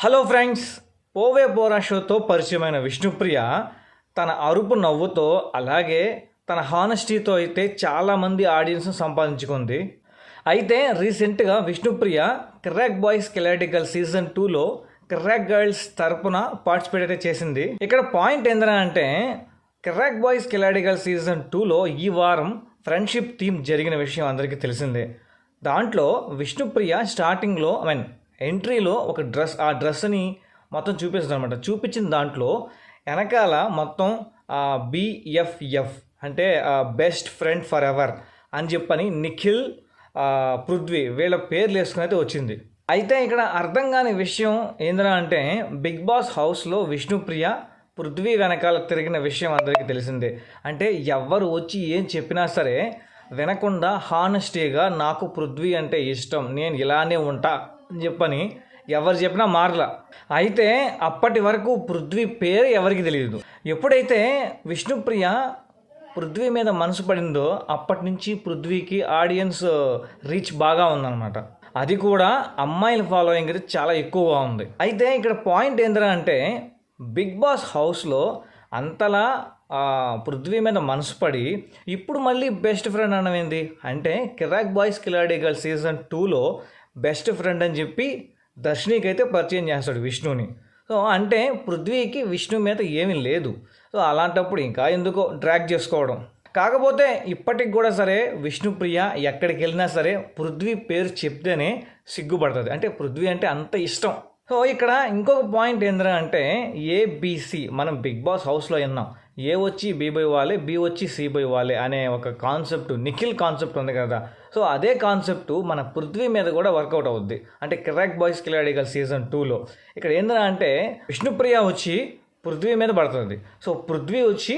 Hello friends, పోవే పోరా షోతో పరిచయమైన విష్ణుప్రియ తన అరుపు నవ్వుతో అలాగే తన హానెస్టీతో అయితే చాలామంది ఆడియన్స్ను సంపాదించుకుంది. అయితే రీసెంట్గా విష్ణుప్రియ కిర్రాక్ బాయ్స్ కిలాడి గర్ల్స్ సీజన్ 2లో కిర్రాక్ గర్ల్స్ తరపున పార్టిసిపేట్ అయితే చేసింది. ఇక్కడ పాయింట్ ఏంటంటే కిర్రాక్ బాయ్స్ కిలాడి గర్ల్స్ సీజన్ 2లో ఈ వారం ఫ్రెండ్షిప్ థీమ్ జరిగిన విషయం అందరికీ తెలిసిందే. దాంట్లో విష్ణుప్రియ స్టార్టింగ్లో ఎంట్రీలో ఒక డ్రెస్ని మొత్తం చూపిస్తుంది అనమాట. చూపించిన దాంట్లో వెనకాల మొత్తం BFF అంటే బెస్ట్ ఫ్రెండ్ ఫర్ ఎవర్ అని చెప్పని నిఖిల్, పృథ్వీ వీళ్ళ పేర్లు వేసుకుని అయితే వచ్చింది. అయితే ఇక్కడ అర్థం కాని విషయం ఏంటంటే బిగ్ బాస్ హౌస్లో విష్ణుప్రియ పృథ్వీ వెనకాల తిరిగిన విషయం అందరికీ తెలిసిందే. అంటే ఎవరు వచ్చి ఏం చెప్పినా సరే వినకుండా హానెస్టీగా నాకు పృథ్వీ అంటే ఇష్టం, నేను ఇలానే ఉంటా అని చెప్పని ఎవరు చెప్పినా మారలా. అయితే అప్పటి వరకు పృథ్వీ పేరు ఎవరికి తెలియదు. ఎప్పుడైతే విష్ణుప్రియ పృథ్వీ మీద మనసు పడిందో అప్పటి నుంచి పృథ్వీకి ఆడియన్స్ రీచ్ బాగా ఉందన్నమాట. అది కూడా అమ్మాయిల ఫాలోయింగ్ అయితే చాలా ఎక్కువగా ఉంది. అయితే ఇక్కడ పాయింట్ ఏంటంటే బిగ్ బాస్ హౌస్లో అంతలా పృథ్వీ మీద మనసు పడి ఇప్పుడు మళ్ళీ బెస్ట్ ఫ్రెండ్ అనమైంది అంటే కిర్రాక్ బాయ్స్ కిలాడి గర్ల్స్ సీజన్ 2లో బెస్ట్ ఫ్రెండ్ అని చెప్పి దర్శినికి అయితే పరిచయం చేస్తాడు విష్ణుని. సో అంటే పృథ్వీకి విష్ణు మీద ఏమీ లేదు. సో అలాంటప్పుడు ఇంకా ఎందుకో డ్రాగ్ చేసుకోవడం. కాకపోతే ఇప్పటికి కూడా సరే విష్ణుప్రియ ఎక్కడికి వెళ్ళినా సరే పృథ్వీ పేరు చెప్తేనే సిగ్గుపడుతుంది. అంటే పృథ్వీ అంటే అంత ఇష్టం. సో ఇక్కడ ఇంకొక పాయింట్ ఏంటంటే ABC మనం బిగ్ బాస్ హౌస్లో విన్నాం. ఏ వచ్చి B బై వాళ్ళే, B వచ్చి C బై వాళ్ళే అనే ఒక కాన్సెప్ట్ నిఖిల్ కాన్సెప్ట్ ఉంది కదా. సో అదే కాన్సెప్ట్ మన పృథ్వీ మీద కూడా వర్కౌట్ అవుద్ది. అంటే కిర్రాక్ బాయ్స్ కిలాడి గర్ల్స్ సీజన్ 2లో ఇక్కడ ఏంటంటే విష్ణుప్రియ వచ్చి పృథ్వీ మీద పడుతుంది. సో పృథ్వీ వచ్చి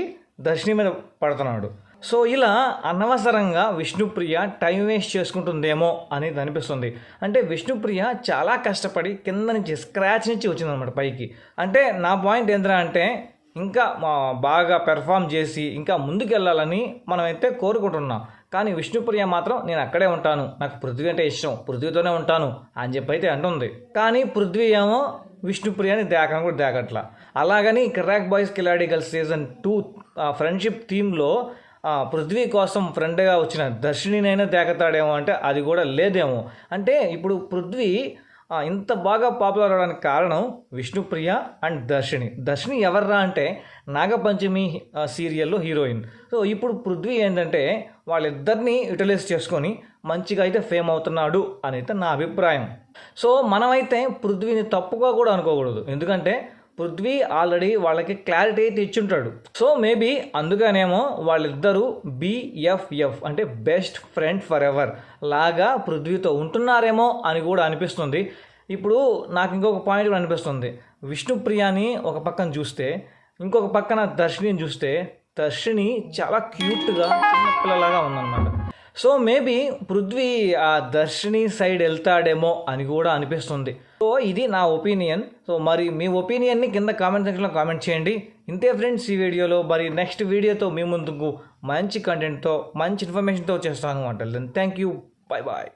దర్శిని మీద పడుతున్నాడు. సో ఇలా అనవసరంగా విష్ణుప్రియ టైం వేస్ట్ చేసుకుంటుందేమో అనేది అనిపిస్తుంది. అంటే విష్ణుప్రియ చాలా కష్టపడి కింద నుంచి స్క్రాచ్ నుంచి వచ్చిందనమాట పైకి. అంటే నా పాయింట్ ఏంటంటే ఇంకా బాగా పెర్ఫామ్ చేసి ఇంకా ముందుకెళ్ళాలని మనమైతే కోరుకుంటున్నాం. కానీ విష్ణుప్రియ మాత్రం నేను అక్కడే ఉంటాను, నాకు పృథ్వీ అంటే ఇష్టం, పృథ్వీతోనే ఉంటాను అని చెప్పి అయితే అంటుంది. కానీ పృథ్వీ ఏమో విష్ణుప్రియని దేకను కూడా దేకట్లా. అలాగని Kirrak boys Khiladi girls season 2 friendship థీమ్లో పృథ్వీ కోసం ఫ్రెండ్గా వచ్చిన దర్శినినైనా దేకతాడేమో అంటే అది కూడా లేదేమో. అంటే ఇప్పుడు పృథ్వీ ఇంత బాగా పాపులర్ అవడానికి కారణం విష్ణుప్రియ అండ్ దర్శిని ఎవర్రా అంటే నాగపంచమి సీరియల్లో హీరోయిన్. సో ఇప్పుడు పృథ్వీ ఏంటంటే వాళ్ళిద్దరినీ యూటిలైజ్ చేసుకొని మంచిగా అయితే ఫేమ్ అవుతున్నాడు అని అయితే నా అభిప్రాయం. సో మనమైతే పృథ్వీని తప్పుగా కూడా అనుకోకూడదు. ఎందుకంటే పృథ్వీ ఆల్రెడీ వాళ్ళకి క్లారిటీ అయితే ఇచ్చుంటాడు. సో మేబీ అందుకనేమో వాళ్ళిద్దరూ BFF అంటే బెస్ట్ ఫ్రెండ్ ఫర్ ఎవర్ లాగా పృథ్వీతో ఉంటున్నారేమో అని కూడా అనిపిస్తుంది. ఇప్పుడు నాకు ఇంకొక పాయింట్ కూడా అనిపిస్తుంది. విష్ణుప్రియని ఒక పక్కన చూస్తే ఇంకొక పక్కన దర్శిని చూస్తే దర్శిని చాలా క్యూట్గా చిన్నపిల్లలాగా ఉందన్నమాట. సో మేబీ పృథ్వీ ఆ దర్శిని సైడ్ వెళ్తాడేమో అని కూడా అనిపిస్తుంది. సో ఇది నా ఒపీనియన్. సో మరి మీ ఒపీనియన్ని కింద కామెంట్ సెక్షన్లో కామెంట్ చేయండి. ఇంతే ఫ్రెండ్స్ ఈ వీడియోలో. మరి నెక్స్ట్ వీడియోతో మీ ముందుకు మంచి కంటెంట్తో మంచి ఇన్ఫర్మేషన్తో చేస్తాను అంటారు. Thank you, bye bye.